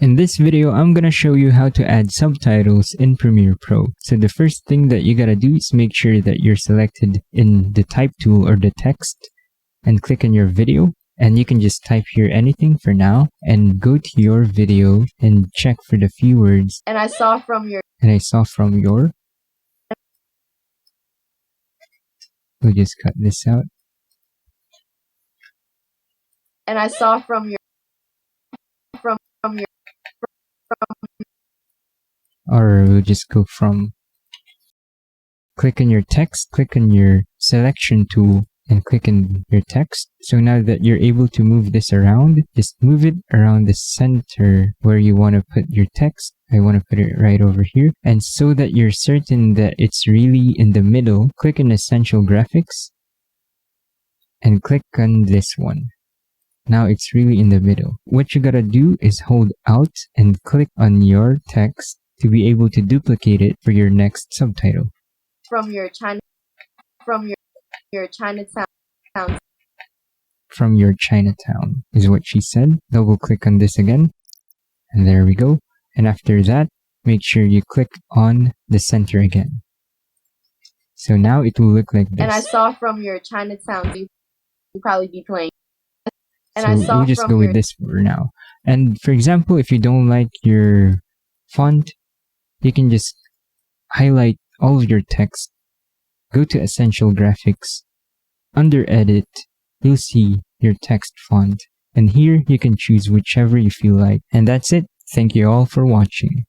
In this video, I'm gonna show you how to add subtitles in Premiere Pro. So the first thing that you gotta do is make sure that you're selected in the type tool or the text and click on your video. And you can just type here anything for now and go to your video and check for the few words. And I saw from your. We'll just cut this out. And I saw from your. Or we'll just go from. Click on your text, click on your selection tool, and click on your text. So now that you're able to move this around, just move it around the center where you want to put your text. I want to put it right over here. And so that you're certain that it's really in the middle, click on Essential Graphics and click on this one. Now it's really in the middle. What you gotta do is hold Alt and click on your text to be able to duplicate it for your next subtitle. From your Chinatown. From your Chinatown is what she said. Double click on this again. And there we go. And after that, make sure you click on the center again. So now it will look like this. And I saw from your Chinatown, you'll probably be playing. And so I saw we'll just go with this for now. And for example, if you don't like your font, you can just highlight all of your text. Go to Essential Graphics. Under Edit, you'll see your text font. And here you can choose whichever you feel like. And that's it. Thank you all for watching.